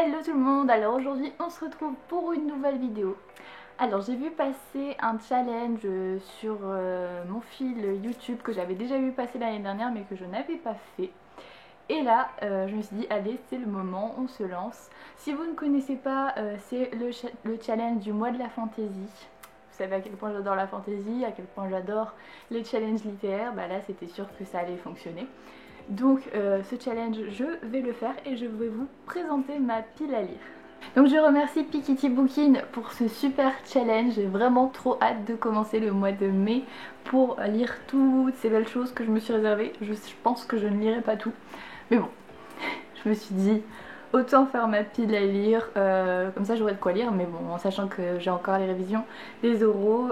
Hello tout le monde, alors aujourd'hui on se retrouve pour une nouvelle vidéo. Alors j'ai vu passer un challenge sur mon fil YouTube que j'avais déjà vu passer l'année dernière mais que je n'avais pas fait. Et là je me suis dit allez c'est le moment, on se lance. Si vous ne connaissez pas c'est le challenge du mois de la fantaisie. Vous savez à quel point j'adore la fantaisie, à quel point j'adore les challenges littéraires, bah là c'était sûr que ça allait fonctionner. Donc ce challenge je vais le faire et je vais vous présenter ma pile à lire. Donc je remercie Piketty Bookin pour ce super challenge, j'ai vraiment trop hâte de commencer le mois de mai pour lire toutes ces belles choses que je me suis réservées. Je pense que je ne lirai pas tout, mais bon, je me suis dit autant faire ma pile à lire, comme ça j'aurai de quoi lire, mais bon, en sachant que j'ai encore les révisions des oraux,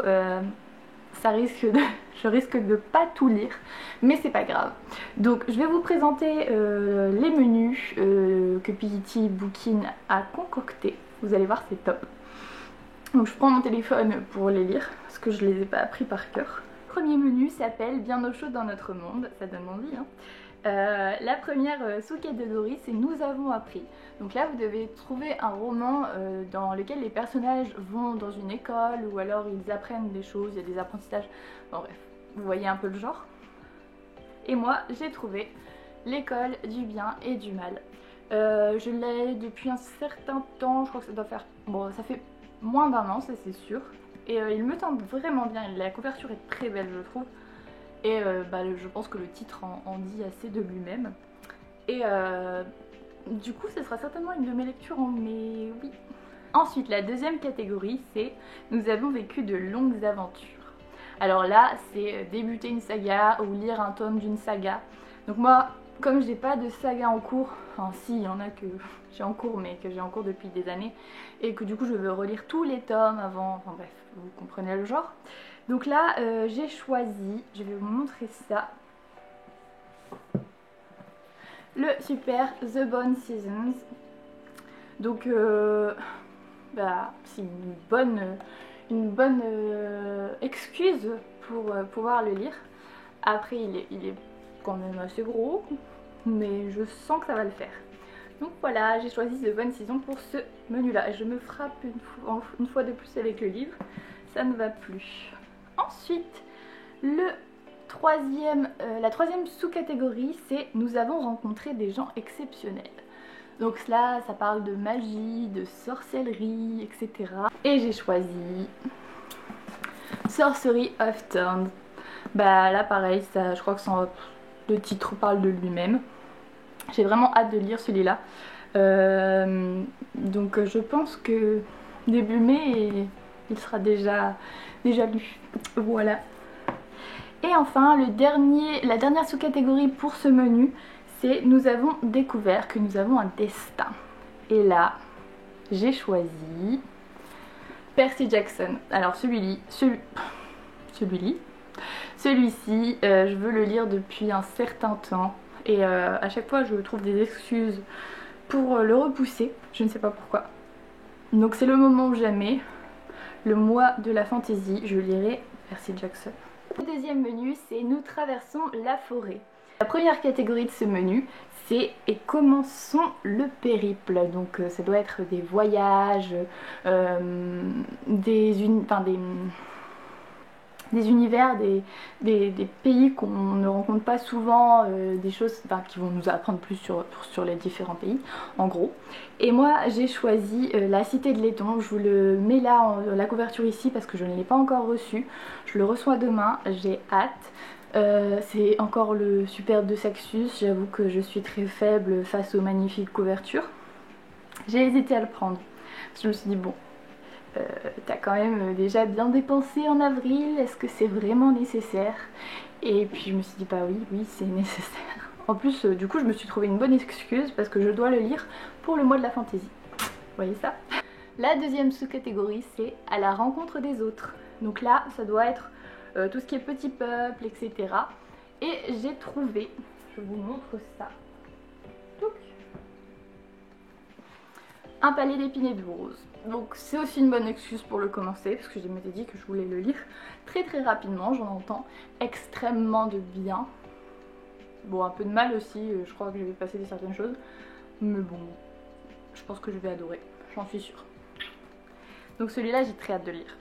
je risque de pas tout lire, mais c'est pas grave. Donc je vais vous présenter les menus que Piketty Bookin a concoctés. Vous allez voir, c'est top. Donc je prends mon téléphone pour les lire parce que je les ai pas appris par cœur. Le premier menu s'appelle Bien au chaud dans notre monde, ça donne envie hein. La première sous-catégorie c'est Nous avons appris. Donc là vous devez trouver un roman dans lequel les personnages vont dans une école ou alors ils apprennent des choses, il y a des apprentissages, bon bref, vous voyez un peu le genre. Et moi j'ai trouvé L'école du bien et du mal. Je l'ai depuis un certain temps, je crois que ça doit faire, bon ça fait moins d'un an ça c'est sûr. Et il me tente vraiment bien, la couverture est très belle je trouve. Et je pense que le titre en dit assez de lui-même. Et du coup, ce sera certainement une de mes lectures en mai, oui. Ensuite, la deuxième catégorie, c'est Nous avons vécu de longues aventures. Alors là, c'est débuter une saga ou lire un tome d'une saga. Donc moi, comme j'ai pas de saga en cours, enfin si, il y en a que j'ai en cours, mais que j'ai en cours depuis des années, et que du coup je veux relire tous les tomes avant, enfin bref, vous comprenez le genre. Donc là, j'ai choisi, je vais vous montrer ça, le super The Bone Seasons. Donc, c'est une bonne excuse pour pouvoir le lire. Après, il est quand même assez gros, mais je sens que ça va le faire. Donc voilà, j'ai choisi The Bone Season pour ce menu-là. Je me frappe une fois de plus avec le livre, ça ne va plus. Ensuite, la troisième sous-catégorie, c'est Nous avons rencontré des gens exceptionnels. Donc là, ça parle de magie, de sorcellerie, etc. Et j'ai choisi Sorcery of Thorns. Bah là, pareil, ça, je crois que le titre parle de lui-même. J'ai vraiment hâte de lire celui-là. Donc je pense que début mai, il sera déjà lu. Voilà. Et enfin, la dernière sous-catégorie pour ce menu, c'est Nous avons découvert que nous avons un destin. Et là, j'ai choisi Percy Jackson. Alors celui-ci, je veux le lire depuis un certain temps. Et à chaque fois, je trouve des excuses pour le repousser. Je ne sais pas pourquoi. Donc c'est le moment ou jamais. Le mois de la fantaisie, je lirai Percy Jackson. Le deuxième menu, c'est Nous traversons la forêt. La première catégorie de ce menu, c'est Et commençons le périple. Donc ça doit être des voyages, des univers, des pays qu'on ne rencontre pas souvent, des choses qui vont nous apprendre plus sur les différents pays, en gros. Et moi j'ai choisi La Cité de Laiton. Je vous le mets là, la couverture ici, parce que je ne l'ai pas encore reçu. Je le reçois demain, j'ai hâte. C'est encore le Superbe de Saxus. J'avoue que je suis très faible face aux magnifiques couvertures. J'ai hésité à le prendre. Je me suis dit bon, t'as quand même déjà bien dépensé en avril, est-ce que c'est vraiment nécessaire? Et puis je me suis dit bah oui c'est nécessaire. En plus du coup je me suis trouvé une bonne excuse parce que je dois le lire pour le mois de la fantaisie. Vous voyez ça? La deuxième sous-catégorie, c'est À la rencontre des autres. Donc là ça doit être tout ce qui est petit peuple, etc. Et j'ai trouvé, je vous montre ça, Un palais d'épines et de roses. Donc c'est aussi une bonne excuse pour le commencer, parce que je m'étais dit que je voulais le lire très rapidement. J'en entends extrêmement de bien. Bon, un peu de mal aussi, je crois que je vais passer certaines choses. Mais bon, je pense que je vais adorer, j'en suis sûre. Donc celui-là, j'ai très hâte de lire.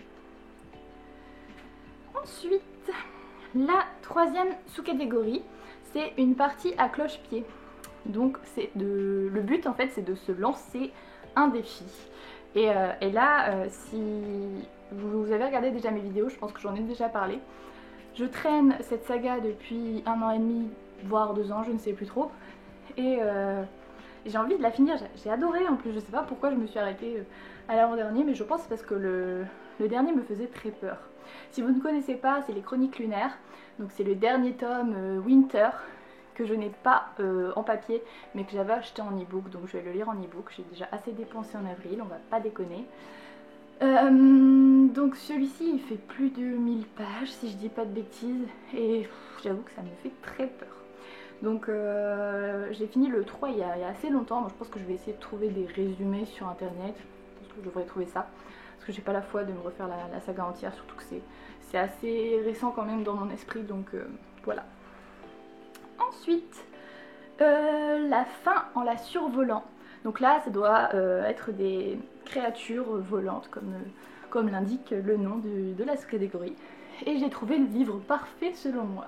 Ensuite, la troisième sous-catégorie, c'est une partie à cloche-pied. Donc le but en fait, c'est de se lancer un défi. Et là, si vous avez regardé déjà mes vidéos, je pense que j'en ai déjà parlé. Je traîne cette saga depuis 1 an et demi, voire 2 ans, je ne sais plus trop. Et j'ai envie de la finir, j'ai adoré en plus, je sais pas pourquoi je me suis arrêtée à l'avant-dernier, mais je pense parce que le dernier me faisait très peur. Si vous ne connaissez pas, c'est les Chroniques lunaires, donc c'est le dernier tome Winter, que je n'ai pas en papier, mais que j'avais acheté en e-book, donc je vais le lire en e-book. J'ai déjà assez dépensé en avril, on va pas déconner. Donc celui-ci il fait plus de 1000 pages si je dis pas de bêtises, et j'avoue que ça me fait très peur. Donc j'ai fini le 3 il y a assez longtemps. Moi, je pense que je vais essayer de trouver des résumés sur internet, parce que je devrais trouver ça, parce que j'ai pas la foi de me refaire la saga entière, surtout que c'est assez récent quand même dans mon esprit, donc voilà. Ensuite, la fin en la survolant. Donc là, ça doit être des créatures volantes, comme l'indique le nom de la catégorie. Et j'ai trouvé le livre parfait selon moi.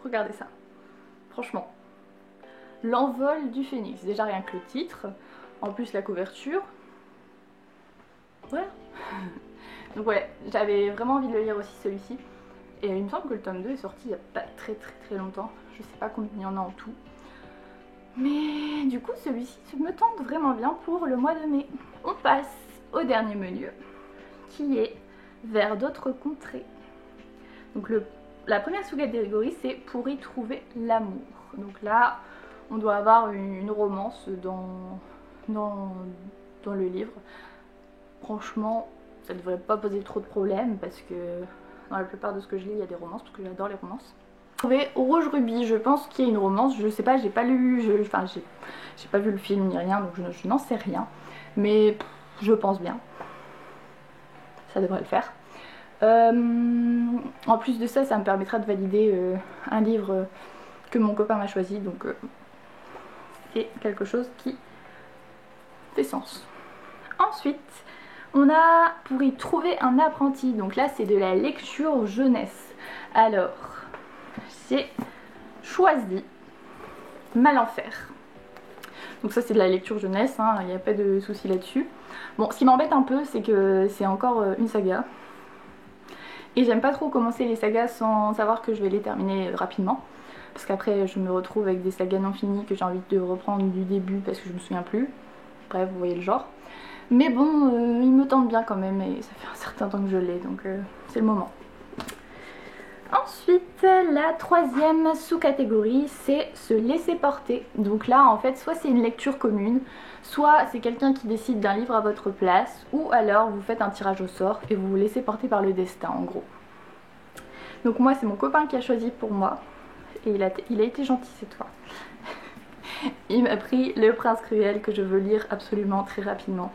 Regardez ça. Franchement. L'envol du phénix. Déjà rien que le titre. En plus la couverture. Voilà. Donc ouais, j'avais vraiment envie de le lire aussi celui-ci. Et il me semble que le tome 2 est sorti il n'y a pas très longtemps. Je sais pas combien il y en a en tout. Mais du coup celui-ci me tente vraiment bien pour le mois de mai. On passe au dernier menu, qui est Vers d'autres contrées. Donc la première sous-catégorie, c'est Pour y trouver l'amour. Donc là, on doit avoir une romance dans le livre. Franchement, ça ne devrait pas poser trop de problèmes, parce que dans la plupart de ce que je lis, il y a des romances, parce que j'adore les romances. Trouvé Rouge Rubis, je pense qu'il y a une romance, je sais pas, j'ai pas lu, enfin j'ai pas vu le film ni rien, donc je n'en sais rien, mais je pense bien, ça devrait le faire. En plus de ça, ça me permettra de valider un livre que mon copain m'a choisi, donc c'est quelque chose qui fait sens. Ensuite, on a Pour y trouver un apprenti, donc là c'est de la lecture jeunesse. Alors, j'ai choisi Malenfer. Donc ça c'est de la lecture jeunesse, hein, il n'y a pas de souci là-dessus. Bon, ce qui m'embête un peu, c'est que c'est encore une saga. Et j'aime pas trop commencer les sagas sans savoir que je vais les terminer rapidement. Parce qu'après je me retrouve avec des sagas non finies que j'ai envie de reprendre du début parce que je me souviens plus. Bref, vous voyez le genre. Mais bon, il me tente bien quand même et ça fait un certain temps que je l'ai, donc c'est le moment. Ensuite, la troisième sous-catégorie, c'est Se laisser porter. Donc là, en fait, soit c'est une lecture commune, soit c'est quelqu'un qui décide d'un livre à votre place, ou alors vous faites un tirage au sort et vous vous laissez porter par le destin, en gros. Donc moi, c'est mon copain qui a choisi pour moi, et il a été gentil cette fois. Il m'a pris Le Prince Cruel, que je veux lire absolument très rapidement.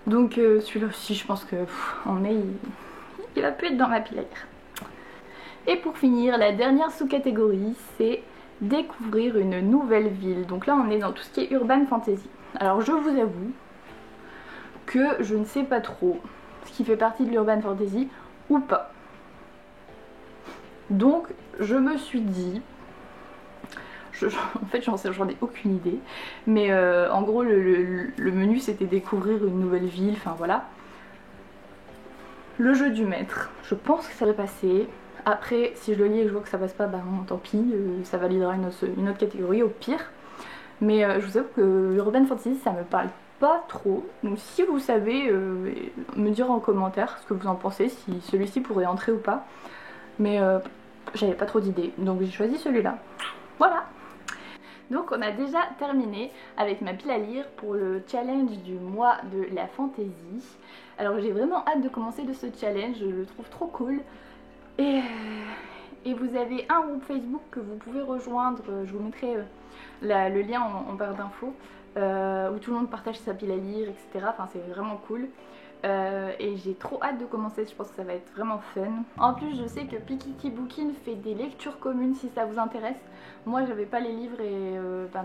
Donc celui-là aussi, je pense que en mai, il va plus être dans ma pile à lire. Et pour finir, la dernière sous-catégorie, c'est Découvrir une nouvelle ville. Donc là, on est dans tout ce qui est urban fantasy. Alors je vous avoue que je ne sais pas trop ce qui fait partie de l'urban fantasy ou pas. Donc je me suis dit... en fait j'en ai aucune idée. Mais en gros le menu c'était découvrir une nouvelle ville, enfin voilà. Le jeu du maître, je pense que ça va passer. Après, si je le lis et que je vois que ça passe pas, bah tant pis, ça validera une autre catégorie au pire. Mais je vous avoue que l'urban fantasy ça me parle pas trop. Donc si vous savez, me dire en commentaire ce que vous en pensez, si celui-ci pourrait entrer ou pas. Mais j'avais pas trop d'idées, donc j'ai choisi celui-là. Voilà. Donc on a déjà terminé avec ma pile à lire pour le challenge du mois de la fantaisie. Alors j'ai vraiment hâte de commencer de ce challenge, je le trouve trop cool. Et vous avez un groupe Facebook que vous pouvez rejoindre, je vous mettrai le lien en barre d'infos, où tout le monde partage sa pile à lire, etc. Enfin c'est vraiment cool. Et j'ai trop hâte de commencer, je pense que ça va être vraiment fun. En plus je sais que Pikiti Bookin fait des lectures communes si ça vous intéresse. Moi j'avais pas les livres et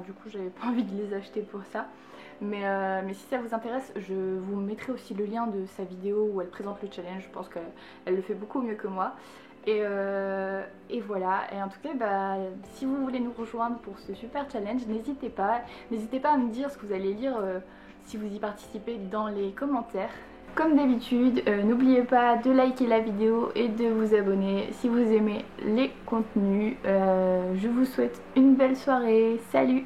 du coup j'avais pas envie de les acheter pour ça. mais si ça vous intéresse, je vous mettrai aussi le lien de sa vidéo où elle présente le challenge. Je pense qu'elle le fait beaucoup mieux que moi. Et voilà, et en tout cas si vous voulez nous rejoindre pour ce super challenge, n'hésitez pas à me dire ce que vous allez lire si vous y participez dans les commentaires. Comme d'habitude, n'oubliez pas de liker la vidéo et de vous abonner si vous aimez les contenus. Je vous souhaite une belle soirée, salut!